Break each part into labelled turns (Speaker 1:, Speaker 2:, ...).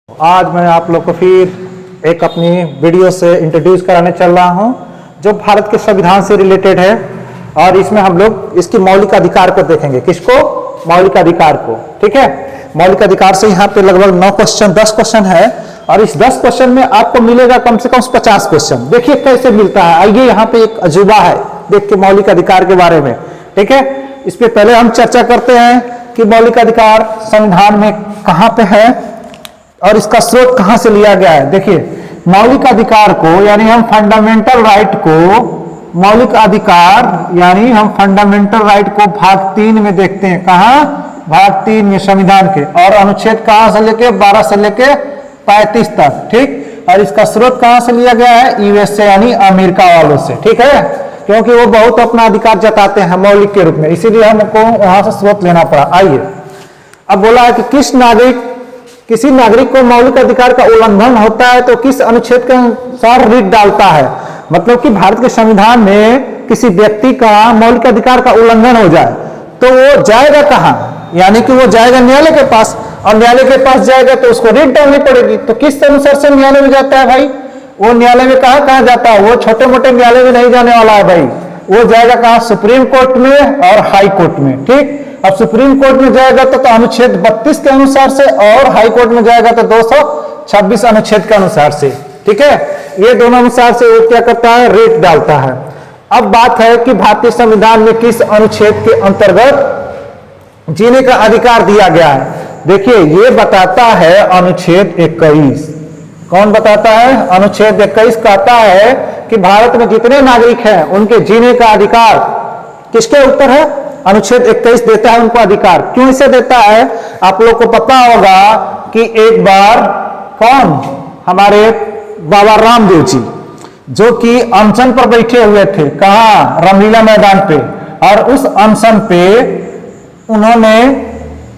Speaker 1: आज मैं आप लोग को फिर एक अपनी वीडियो से इंट्रोड्यूस कराने चल रहा हूं जो भारत के संविधान से रिलेटेड है। और इसमें हम लोग इसकी मौलिक अधिकार को देखेंगे। किसको? मौलिक अधिकार को। ठीक है, मौलिक अधिकार से यहाँ पे लगभग 10 क्वेश्चन है और इस 10 क्वेश्चन में आपको मिलेगा कम से कम 50 क्वेश्चन। देखिए कैसे मिलता है। आइए, यहाँ पे एक अजूबा है देख के मौलिक अधिकार के बारे में। ठीक है, इस पे पहले हम चर्चा करते हैं कि मौलिक अधिकार संविधान में कहाँ पे है और इसका स्रोत कहां से लिया गया है। देखिए, मौलिक अधिकार को यानी हम फंडामेंटल राइट को, मौलिक अधिकार यानी हम फंडामेंटल राइट को भाग 3 में देखते हैं। कहां? भाग 3 में संविधान के। और अनुच्छेद कहां से लेके 12 से लेके 35 तक। ठीक, और इसका स्रोत कहां से लिया गया है? यूएस से यानी अमेरिका वालों से। ठीक है, क्योंकि वो बहुत अपना अधिकार जताते हैं मौलिक के रूप में, इसीलिए हमको वहां से स्रोत लेना पड़ा। आइए, अब बोला है कि किसी नागरिक को मौलिक अधिकार का उल्लंघन होता है तो किस अनुच्छेद के अनुसार रिट डालता है। मतलब कि भारत के संविधान में किसी व्यक्ति का मौलिक अधिकार का उल्लंघन हो जाए तो वो जाएगा कहां? यानी कि वो जाएगा न्यायालय के पास, और न्यायालय के पास जाएगा तो उसको रिट डालनी पड़ेगी। तो किस अनुसार से न्यायालय में जाता है भाई? वो न्यायालय में कहां जाता है? वो छोटे मोटे न्यायालय में नहीं जाने वाला है भाई। वो जाएगा कहां? सुप्रीम कोर्ट में और हाई कोर्ट में। ठीक, अब सुप्रीम कोर्ट में जाएगा तो अनुच्छेद 32 के अनुसार से, और हाई कोर्ट में जाएगा तो 226 अनुच्छेद के अनुसार से। ठीक है, ये दोनों अनुसार से वो क्या करता है? रेट डालता है। अब बात है कि भारतीय संविधान में किस अनुच्छेद के अंतर्गत जीने का अधिकार दिया गया है। देखिए, ये बताता है अनुच्छेद 21। कौन बताता है? अनुच्छेद 21 कहता है कि भारत में जितने नागरिक हैं उनके जीने का अधिकार किसके ऊपर है? अनुच्छेद 21 देता है उनको अधिकार। क्यों इसे देता है? आप लोग को पता होगा कि एक बार कौन? हमारे बाबा रामदेव जी, जो कि अनशन पर बैठे हुए थे। कहां? रामलीला मैदान पे। और उस अनशन पे उन्होंने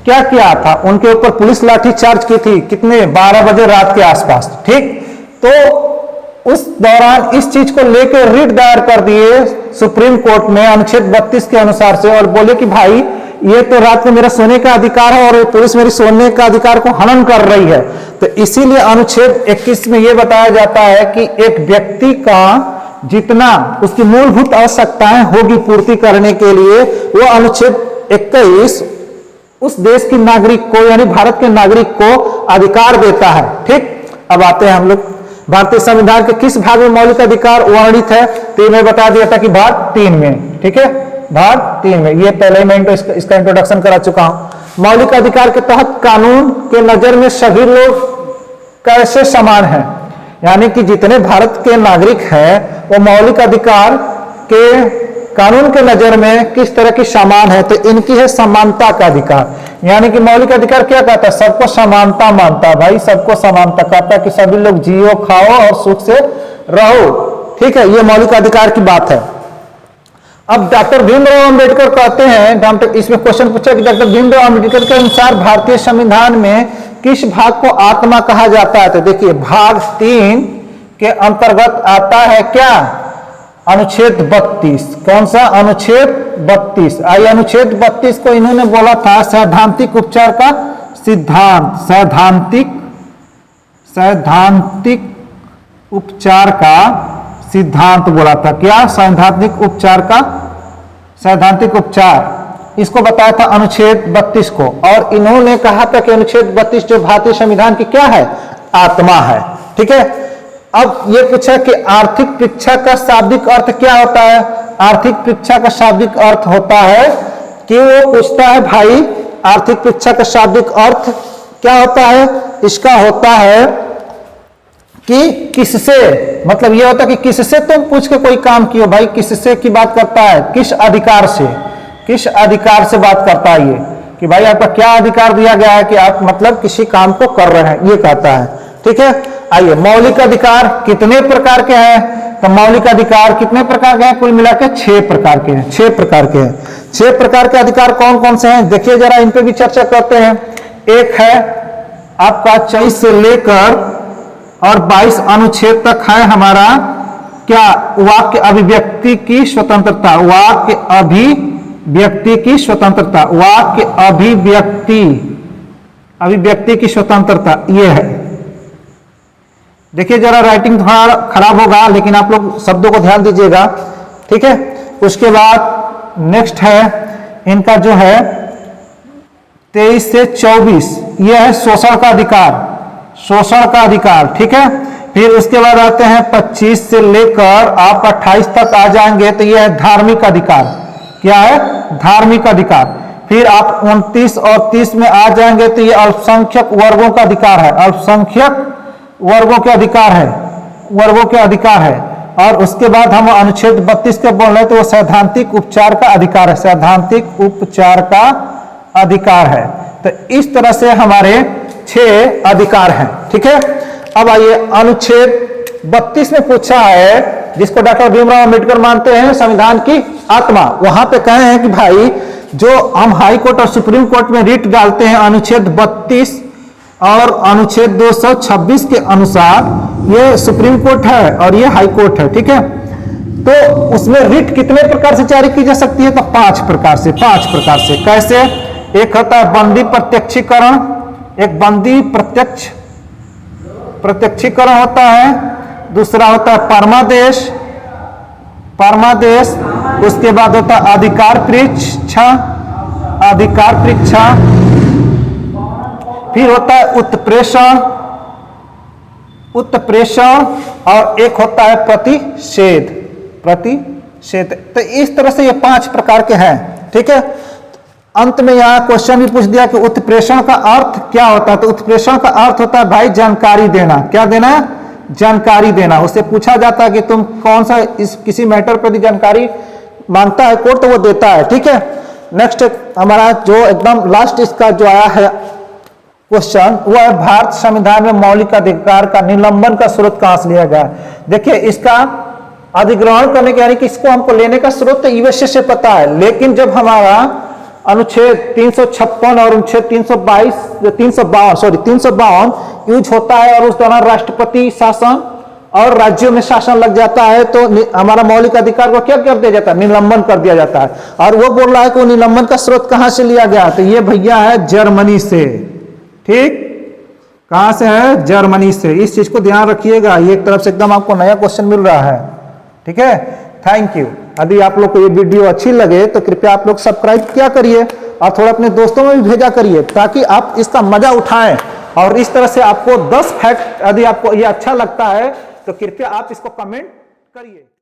Speaker 1: क्या किया था? उनके ऊपर पुलिस लाठीचार्ज की थी। कितने? 12 बजे रात के आसपास। ठीक, तो उस दौरान इस चीज को लेकर रिट दायर कर दिए सुप्रीम कोर्ट में अनुच्छेद 32 के अनुसार से, और बोले कि भाई ये तो रात में मेरा सोने का अधिकार है और पुलिस मेरी सोने का अधिकार को हनन कर रही है। तो इसीलिए अनुच्छेद 21 में यह बताया जाता है कि एक व्यक्ति का जितना उसकी मूलभूत आवश्यकताएं होगी पूर्ति करने के लिए, वो अनुच्छेद 21 उस देश की नागरिक को यानी भारत के नागरिक को अधिकार देता है। ठीक, अब आते हैं हम लोग भारतीय संविधान के किस भाग में मौलिक अधिकार वर्णित है। तो मैं बता दिया था कि भाग 3 में। ठीक है, भाग 3 में। ये पहले मैं इसका इंट्रोडक्शन करा चुका हूं। मौलिक अधिकार के तहत कानून के नजर में सभी लोग कैसे समान हैं, यानी कि जितने भारत के नागरिक हैं वो मौलिक अधिकार के कानून के नजर में किस तरह की समान है। तो इनकी है समानता का अधिकार। यानी कि मौलिक अधिकार क्या कहता है? सबको समानता मानता है भाई, सबको समानता कहता है कि सभी लोग जियो, खाओ और सुख से रहो। ठीक है, ये मौलिक अधिकार की बात है। अब डॉक्टर भीमराव अंबेडकर कहते हैं, इसमें क्वेश्चन पूछा कि डॉक्टर भीमराव अंबेडकर के अनुसार भारतीय संविधान में किस भाग को आत्मा कहा जाता है। तो देखिए, भाग 3 के अंतर्गत आता है क्या? अनुच्छेद 32। कौन सा? अनुच्छेद 32। आई अनुच्छेद 32 को इन्होंने बोला था सैद्धांतिक उपचार का सिद्धांत। सैद्धांतिक उपचार का सिद्धांत बोला था। क्या? सैद्धांतिक उपचार का, सैद्धांतिक उपचार, इसको बताया था अनुच्छेद 32 को। और इन्होंने कहा था कि अनुच्छेद 32 जो भारतीय संविधान की क्या है? आत्मा है। ठीक है, अब ये पूछा कि आर्थिक परीक्षा का शाब्दिक अर्थ क्या होता है। आर्थिक परीक्षा का शाब्दिक अर्थ होता है कि वो पूछता है भाई आर्थिक परीक्षा का शाब्दिक अर्थ क्या होता है। इसका होता है कि किससे, मतलब ये होता है कि किससे तुम पूछ के कोई काम किया भाई। किससे की बात करता है? किस अधिकार से, किस अधिकार से बात करता है ये कि भाई आपका क्या अधिकार दिया गया है कि आप मतलब किसी काम को कर रहे हैं, ये कहता है। ठीक है, आइए, मौलिक अधिकार कितने प्रकार के हैं। तो मौलिक अधिकार कितने प्रकार के हैं? कुल मिलाकर 6 प्रकार के हैं। 6 प्रकार के हैं। 6 प्रकार के अधिकार कौन कौन से हैं? देखिए जरा, इन पे भी चर्चा करते हैं। एक है आपका 24 से लेकर और 22 अनुच्छेद तक है हमारा क्या? वाक्य अभिव्यक्ति की स्वतंत्रता। वाक्य अभिव्यक्ति की स्वतंत्रता। वाक्य अभिव्यक्ति की स्वतंत्रता ये है। देखिए जरा राइटिंग थोड़ा खराब होगा, लेकिन आप लोग शब्दों को ध्यान दीजिएगा, ठीक है। उसके बाद नेक्स्ट है इनका जो है 23 से 24, यह है शोषण का अधिकार, शोषण का अधिकार, ठीक है। फिर उसके बाद आते हैं 25 से लेकर आप 28 तक आ जाएंगे तो यह है धार्मिक अधिकार। क्या है? धार्मिक अधिकार। फिर आप 29 और 30 में आ जाएंगे तो यह अल्पसंख्यक वर्गों का अधिकार है, अल्पसंख्यक वर्गों के अधिकार है, वर्गों के अधिकार है। और उसके बाद हम अनुच्छेद 32 के बोल रहे हैं तो वो सैद्धांतिक उपचार का अधिकार है, सैद्धांतिक उपचार का अधिकार है। तो इस तरह से हमारे 6 अधिकार हैं, ठीक है। अब आइए अनुच्छेद 32 में पूछा है, जिसको डॉक्टर भीमराव अंबेडकर मानते हैं संविधान की आत्मा, वहां पे कहे हैं कि भाई जो हम हाई कोर्ट और सुप्रीम कोर्ट में रिट डालते हैं अनुच्छेद 32 और अनुच्छेद 226 के अनुसार ये सुप्रीम कोर्ट है और ये हाई कोर्ट है, ठीक है। तो उसमें रिट कितने प्रकार से जारी की जा सकती है? तो 5 प्रकार से, 5 प्रकार से। कैसे? एक होता है बंदी प्रत्यक्षीकरण, एक बंदी प्रत्यक्षीकरण होता है, दूसरा होता है परमादेश, परमादेश, उसके बाद होता है अधिकार परीक्षा, अधिकार परीक्षा, फिर होता है उत्प्रेषण, उत्प्रेषण, और एक होता है प्रतिषेध, प्रतिषेध। तो इस तरह से ये 5 प्रकार के हैं, ठीक है। अंत में यहां क्वेश्चन भी पूछ दिया कि उत्प्रेषण का अर्थ क्या होता है? तो उत्प्रेषण का अर्थ होता है भाई जानकारी देना। क्या देना? जानकारी देना। उससे पूछा जाता है कि तुम कौन सा इस किसी मैटर पर भी जानकारी मांगता है कोर्ट तो वो देता है, ठीक है। नेक्स्ट हमारा जो एकदम लास्ट इसका जो आया है क्वेश्चन, वो है भारत संविधान में मौलिक अधिकार का निलंबन का स्रोत कहां से लिया गया? देखिए इसका अधिग्रहण करने के यानी कि इसको हमको लेने का स्रोत तो यूएसए से पता है, लेकिन जब हमारा अनुच्छेद 356 और अनुच्छेद 352 यूज होता है और उस दौरान राष्ट्रपति शासन और राज्यों में शासन लग जाता है तो हमारा मौलिक अधिकार को क्या कर दिया जाता है? निलंबन कर दिया जाता है। और वो बोल रहा है कि वो निलंबन का स्रोत कहां से लिया गया? तो ये भैया है जर्मनी से, ठीक। कहां से है? जर्मनी से। इस चीज को ध्यान रखिएगा, ये एक तरफ से एकदम आपको नया क्वेश्चन मिल रहा है, ठीक है। Thank you. यदि आप लोग को ये वीडियो अच्छी लगे तो कृपया आप लोग सब्सक्राइब किया करिए और थोड़ा अपने दोस्तों में भी भेजा करिए ताकि आप इसका मजा उठाएं। और इस तरह से आपको 10 फैक्ट, यदि आपको ये अच्छा लगता है तो कृपया आप इसको कमेंट करिए।